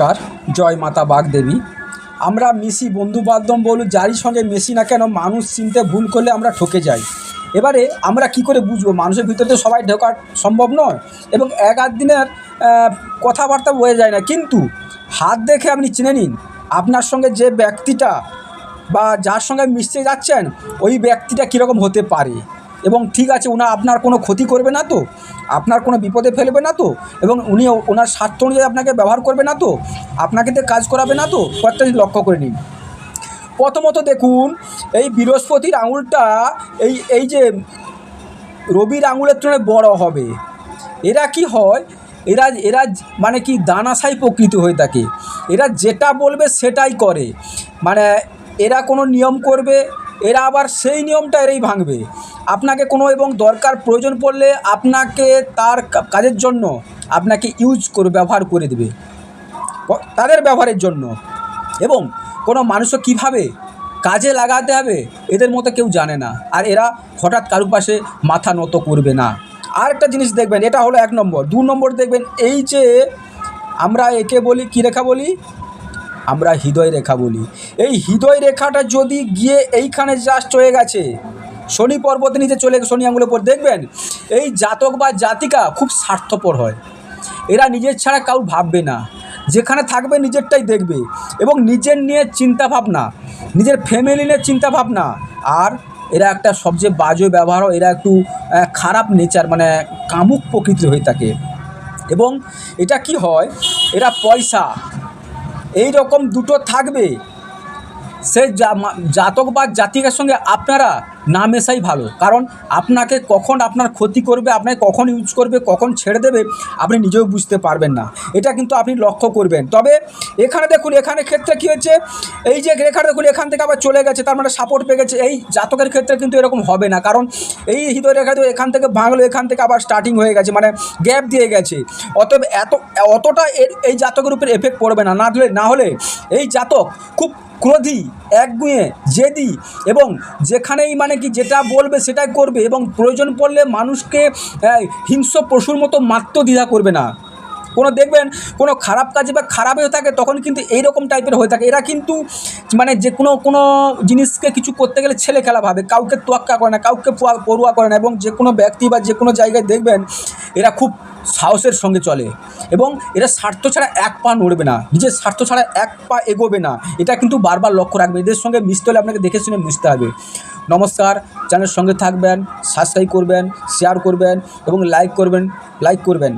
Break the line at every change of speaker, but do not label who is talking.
নমস্কার, জয় মাতা বাগদেবী। আমরা মিশি, বন্ধুবান্ধব বলুন যারই সঙ্গে মিশি না কেন, মানুষ চিনতে ভুল করলে আমরা ঠকে যাই। এবারে আমরা কি করে বুঝবো? মানুষের ভিতরে তো সবাই ঢোকা সম্ভব নয় এবং এক আধ দিনের কথাবার্তা বোঝা যায় না, কিন্তু হাত দেখে আপনি চিনে নিন আপনার সঙ্গে যে ব্যক্তিটা বা যার সঙ্গে মিশতে যাচ্ছেন ওই ব্যক্তিটা কীরকম হতে পারে। এবং ঠিক আছে, আপনার কোনো ক্ষতি করবে না তো, আপনার কোনো বিপদে ফেলবে না তো, এবং উনি ওনার স্বার্থ অনুযায়ী আপনাকে ব্যবহার করবে না তো, আপনাকে তো কাজ করাবে না তো, কয়েকটা জিনিস লক্ষ্য করে নিন। প্রথমত দেখুন, এই বৃহস্পতির আঙুলটা এই যে রবির আঙুলের তুলনায় বড় হবে। এরা কি হয়, এরা এরা মানে কি দানাশাই প্রকৃতি হয়ে থাকে। এরা যেটা বলবে সেটাই করে, মানে এরা কোনো নিয়ম করবে, এরা আবার সেই নিয়মটা এরাই ভাঙবে। আপনাকে কোনো এবং দরকার প্রয়োজন পড়লে আপনাকে তার কাজের জন্য আপনাকে ব্যবহার করে দেবে তাদের ব্যবহারের জন্য। এবং কোনো মানুষও কীভাবে কাজে লাগাতে হবে এদের মতো কেউ জানে না, আর এরা হঠাৎ কারুর পাশে মাথা নত করবে না। আর একটা জিনিস দেখবেন, এটা হলো 1 নম্বর। 2 নম্বর দেখবেন, এই যে আমরা একে বলি কী রেখা বলি, আমরা হৃদয় রেখা বলি। এই হৃদয় রেখাটা যদি গিয়ে এইখানে জাস্ট হয়ে গেছে, শনি পর্বতে নিচে চলে গেছে, শনি আঙুলের উপর, দেখবেন এই জাতক বা জাতিকা খুব স্বার্থপর হয়। এরা নিজের ছাড়া কাউ ভাববে না, যেখানে থাকবে নিজেরটাই দেখবে, এবং নিজের নিয়ে চিন্তাভাবনা, নিজের ফ্যামিলি নিয়ে চিন্তাভাবনা। আর এরা একটা সবচেয়ে বাজে ব্যবহার, এরা একটু খারাপ নেচার, মানে কামুক প্রকৃতির হয়ে থাকে। এবং এটা কি হয়, এরা পয়সা এই রকম দুটো থাকবে। সে জাতক বা জাতিকার সঙ্গে আপনারা না মেশাই ভালো, কারণ আপনাকে কখন আপনার ক্ষতি করবে, আপনাকে কখন ইউজ করবে, কখন ছেড়ে দেবে আপনি নিজেও বুঝতে পারবেন না। এটা কিন্তু আপনি লক্ষ্য করবেন। তবে এখানে দেখুন, এখানে ক্ষেত্রে কী হচ্ছে, এই যে রেখাটা দেখুন এখান থেকে আবার চলে গেছে, তার মানে সাপোর্ট পেয়ে গেছে। এই জাতকের ক্ষেত্রে কিন্তু এরকম হবে না, কারণ এই হৃদয় রেখা তো এখান থেকে ভাঙলো, এখান থেকে আবার স্টার্টিং হয়ে গেছে, মানে গ্যাপ দিয়ে গেছে। অতএব অতটা এই জাতকের উপর এফেক্ট পড়বে না। না হলে এই জাতক খুব ক্রোধী, একগুঁয়ে, জেদি, এবং যেখানেই মানে কি যেটা বলবে সেটাই করবে, এবং প্রয়োজন পড়লে মানুষকে হিংস্র পশুর মতো মাত্র দ্বিধা করবে না। কোনো দেখবেন কোনো খারাপ কাজে বা খারাপ হয়ে থাকে তখন কিন্তু এইরকম টাইপের হয়ে থাকে। এরা কিন্তু মানে যে কোনো জিনিসকে কিছু করতে গেলে ছেলে খেলা ভাবে, কাউকে তোয়াক্কা করে না, কাউকে পড়ুয়া করে না, এবং যে কোনো ব্যক্তি বা যে কোনো জায়গায় দেখবেন এরা খুব সাহসের সঙ্গে চলে, এবং এরা স্বার্থ ছাড়া এক পা নড়বে না, নিজের স্বার্থ ছাড়া এক পা এগোবে না। এটা কিন্তু বারবার লক্ষ্য রাখবেন। এদের সঙ্গে মিশতে হলে আপনাকে দেখে শুনে মিশতে হবে। নমস্কার, চ্যানেলের সঙ্গে থাকবেন, সাবস্ক্রাইব করবেন, শেয়ার করবেন এবং লাইক করবেন।